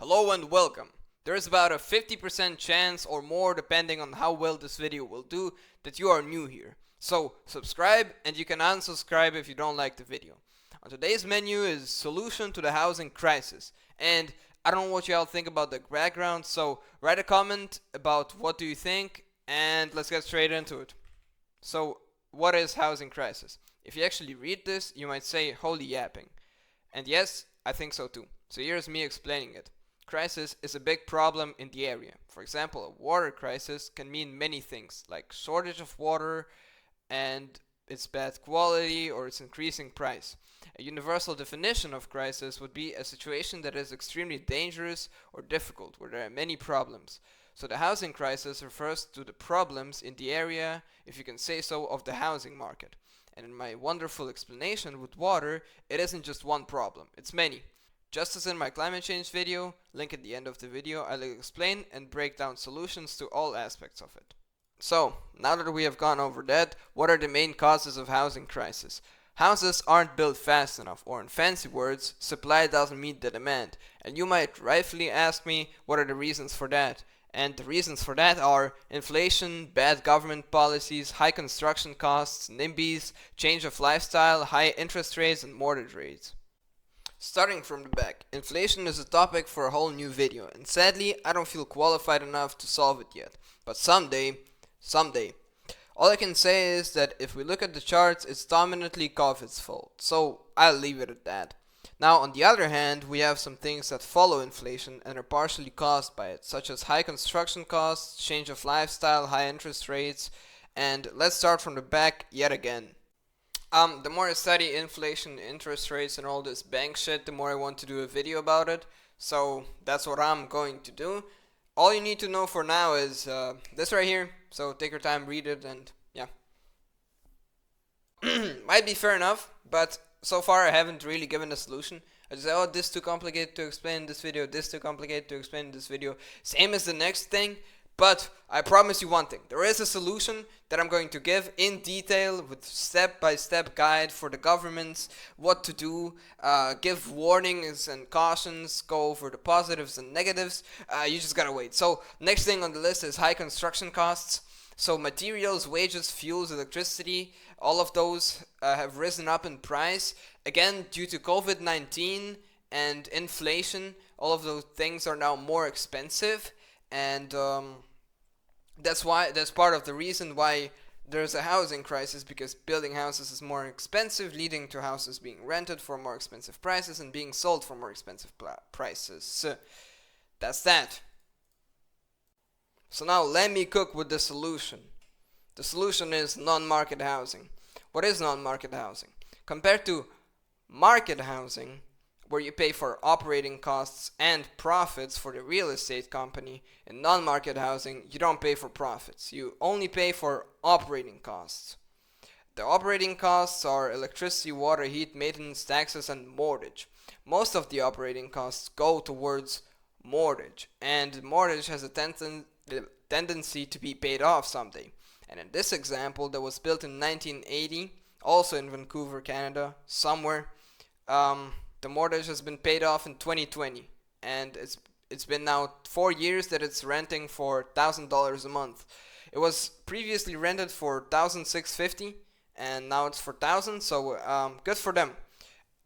Hello and welcome. There is about a 50% chance or more, depending on how well this video will do, that you are new here. So subscribe, and you can unsubscribe if you don't like the video. On today's menu is solution to the housing crisis, and I don't know what y'all think about the background, so write a comment about what do you think, and let's get straight into it. So what is housing crisis? If you actually read this, you might say holy yapping. And yes, I think so too. So here's me explaining it. Crisis is a big problem in the area. For example, a water crisis can mean many things, like shortage of water and its bad quality or its increasing price. A universal definition of crisis would be a situation that is extremely dangerous or difficult, where there are many problems. So the housing crisis refers to the problems in the area, if you can say so, of the housing market. And in my wonderful explanation with water, it isn't just one problem, it's many. Just as in my climate change video, link at the end of the video, I'll explain and break down solutions to all aspects of it. So, now that we have gone over that, what are the main causes of housing crisis? Houses aren't built fast enough, or in fancy words, supply doesn't meet the demand. And you might rightfully ask me, what are the reasons for that? And the reasons for that are inflation, bad government policies, high construction costs, NIMBYs, change of lifestyle, high interest rates, and mortgage rates. Starting from the back, inflation is a topic for a whole new video, and sadly, I don't feel qualified enough to solve it yet. But someday. All I can say is that if we look at the charts, it's dominantly COVID's fault, so I'll leave it at that. Now, on the other hand, we have some things that follow inflation and are partially caused by it, such as high construction costs, change of lifestyle, high interest rates, and let's start from the back yet again. The more I study inflation, interest rates, and all this bank shit, the more I want to do a video about it. So that's what I'm going to do. All you need to know for now is this right here. So take your time, read it, and yeah. Might be fair enough, but so far I haven't really given a solution. I just say, oh, this too complicated to explain in this video, this too complicated to explain in this video. Same as the next thing. But I promise you one thing, there is a solution that I'm going to give in detail with step-by-step guide for the governments, what to do, give warnings and cautions, go over the positives and negatives. You just gotta wait. So next thing on the list is high construction costs. So materials, wages, fuels, electricity, all of those have risen up in price. Again, due to COVID-19 and inflation, all of those things are now more expensive. And that's part of the reason why there's a housing crisis, because building houses is more expensive, leading to houses being rented for more expensive prices and being sold for more expensive prices. So that's that. So now let me cook with the solution. The solution is non-market housing. What is non-market housing? Compared to market housing, where you pay for operating costs and profits for the real estate company, in non-market housing, you don't pay for profits. You only pay for operating costs. The operating costs are electricity, water, heat, maintenance, taxes, and mortgage. Most of the operating costs go towards mortgage, and mortgage has a tendency to be paid off someday. And in this example, that was built in 1980, also in Vancouver, Canada, somewhere, the mortgage has been paid off in 2020, and it's been now 4 years that it's renting for $1,000 a month. It was previously rented for $1,650, and now it's for $1,000. So good for them.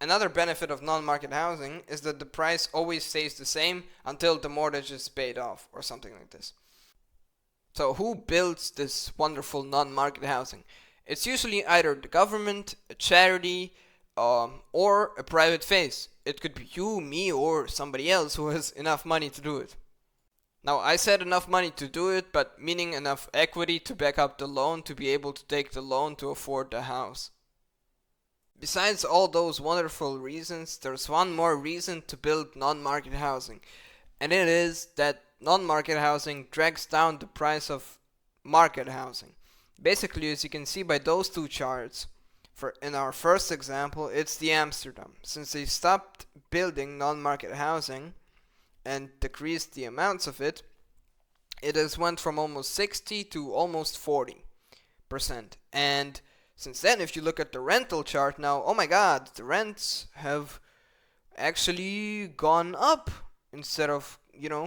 Another benefit of non-market housing is that the price always stays the same until the mortgage is paid off, or something like this. So who builds this wonderful non-market housing? It's usually either the government, a charity, or a private face. It could be you, me, or somebody else who has enough money to do it. Now, I said enough money to do it, but meaning enough equity to back up the loan to be able to take the loan to afford the house. Besides all those wonderful reasons, there's one more reason to build non-market housing, and it is that non-market housing drags down the price of market housing. Basically, as you can see by those two charts, in our first example, it's the Amsterdam. Since they stopped building non-market housing and decreased the amounts of it, it has went from almost 60 to almost 40%. And since then, if you look at the rental chart now, oh my god, the rents have actually gone up instead of,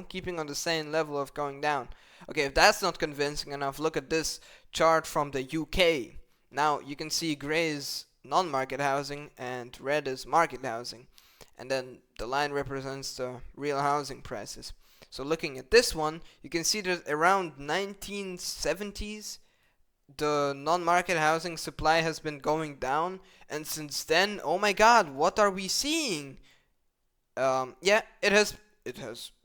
keeping on the same level of going down. Okay, if that's not convincing enough, look at this chart from the UK. Now you can see gray is non-market housing and red is market housing, and then the line represents the real housing prices. So looking at this one, you can see that around 1970s the non-market housing supply has been going down, and since then, oh my god, what are we seeing? Yeah, it has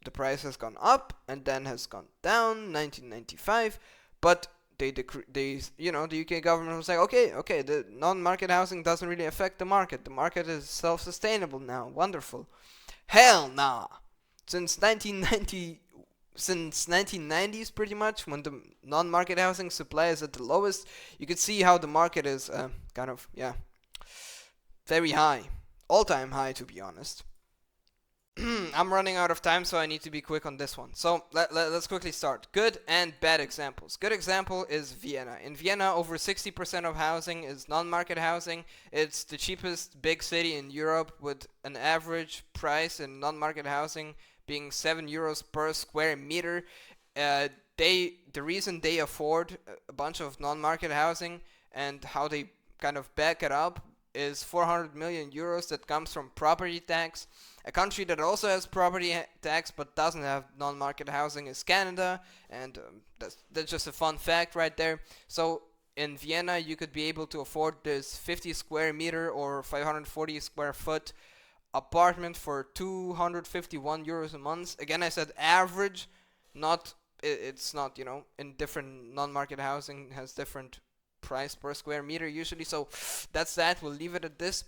the price has gone up and then has gone down 1995, but the UK government was like, okay, the non-market housing doesn't really affect the market is self-sustainable now, wonderful. Hell nah. Since 1990s pretty much, when the non-market housing supply is at the lowest, you can see how the market is very high, all-time high, to be honest. I'm running out of time, so I need to be quick on this one. So let's quickly start. Good and bad examples. Good example is Vienna. In Vienna, over 60% of housing is non-market housing. It's the cheapest big city in Europe, with an average price in non-market housing being 7 euros per square meter. The reason they afford a bunch of non-market housing and how they kind of back it up is 400 million euros that comes from property tax. A country that also has property tax but doesn't have non-market housing is Canada, and that's just a fun fact right there. So in Vienna, you could be able to afford this 50 square meter or 540 square foot apartment for 251 euros a month. Again, I said average, it's not, in different non-market housing has different price per square meter usually. So that's that. We'll leave it at this.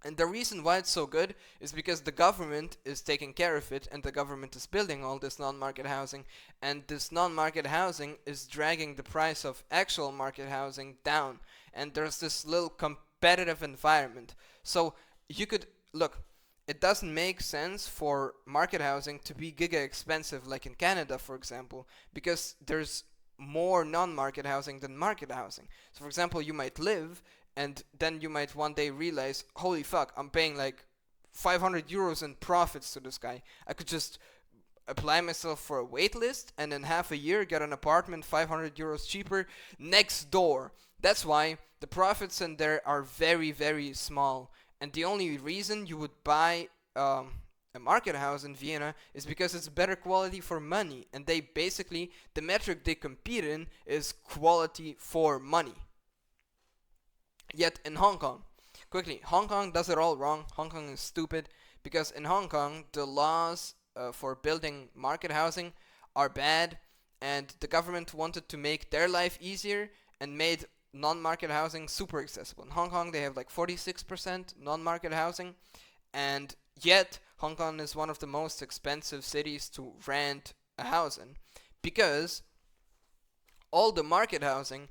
And the reason why it's so good is because the government is taking care of it, and the government is building all this non-market housing, and this non-market housing is dragging the price of actual market housing down, and there's this little competitive environment. So you could look, it doesn't make sense for market housing to be giga expensive like in Canada, for example, because there's more non-market housing than market housing. So for example, you might live and then you might one day realize, holy fuck, I'm paying like 500 euros in profits to this guy. I could just apply myself for a wait list and in half a year get an apartment 500 euros cheaper next door. That's why the profits in there are very, very small. And the only reason you would buy a market house in Vienna is because it's better quality for money. And they basically, the metric they compete in is quality for money. Yet in Hong Kong, quickly, Hong Kong does it all wrong. Hong Kong is stupid because in Hong Kong, the laws for building market housing are bad, and the government wanted to make their life easier and made non-market housing super accessible. In Hong Kong, they have like 46% non-market housing, and yet Hong Kong is one of the most expensive cities to rent a house in, because all the market housing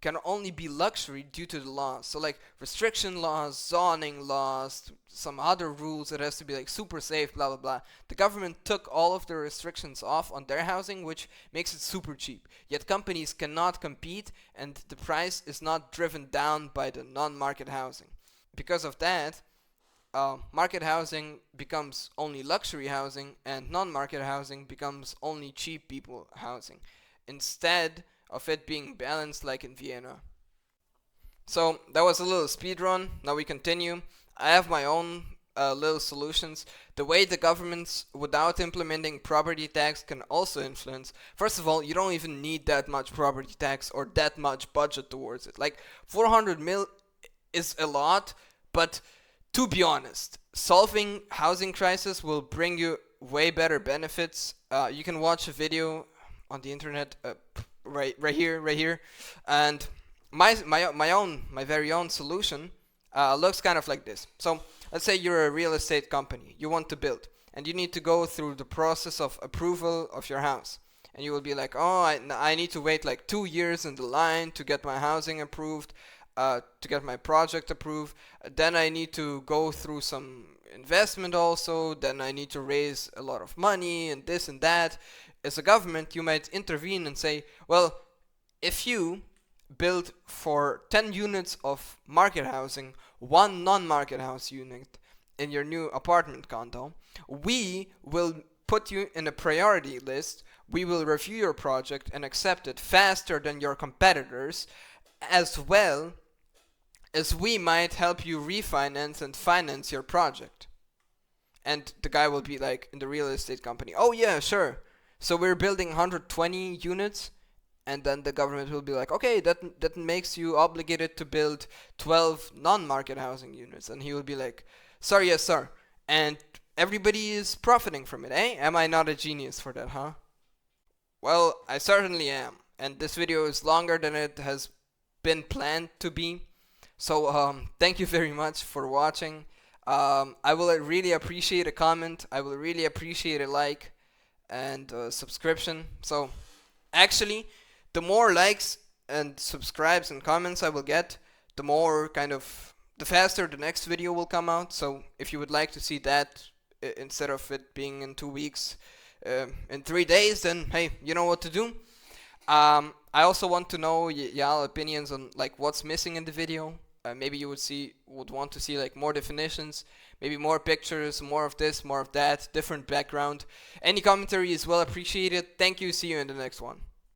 can only be luxury due to the laws. So like restriction laws, zoning laws, some other rules, it has to be like super safe, blah blah blah. The government took all of the restrictions off on their housing, which makes it super cheap. Yet companies cannot compete, and the price is not driven down by the non-market housing. Because of that, market housing becomes only luxury housing, and non-market housing becomes only cheap people housing, instead of it being balanced like in Vienna. So that was a little speed run. Now we continue. I have my own little solutions. The way the governments, without implementing property tax, can also influence. First of all, you don't even need that much property tax or that much budget towards it. Like 400 mil is a lot, but to be honest, solving housing crisis will bring you way better benefits. You can watch a video on the internet. Right here, and my very own solution looks kind of like this. So let's say you're a real estate company, you want to build, and you need to go through the process of approval of your house, and you will be like, oh, I need to wait like 2 years in the line to get my housing approved, to get my project approved. Then I need to go through some investment also, then I need to raise a lot of money and this and that. As a government, you might intervene and say, well, if you build for 10 units of market housing, one non-market house unit, in your new apartment condo, we will put you in a priority list. We will review your project and accept it faster than your competitors, as well as we might help you refinance and finance your project. And the guy will be like, in the real estate company, oh yeah, sure. So we're building 120 units, and then the government will be like, okay, that makes you obligated to build 12 non-market housing units. And he will be like, sorry, yes, sir. And everybody is profiting from it, eh? Am I not a genius for that, huh? Well, I certainly am. And this video is longer than it has been planned to be. So thank you very much for watching. I will really appreciate a comment. I will really appreciate a like and subscription. So actually, the more likes and subscribes and comments I will get, the more the faster the next video will come out. So if you would like to see that instead of it being in 2 weeks, in 3 days, then hey, you know what to do. I also want to know y'all opinions on like what's missing in the video. Maybe you would want to see like more definitions, maybe more pictures, more of this, more of that, different background. Any commentary is well appreciated. Thank you. See you in the next one.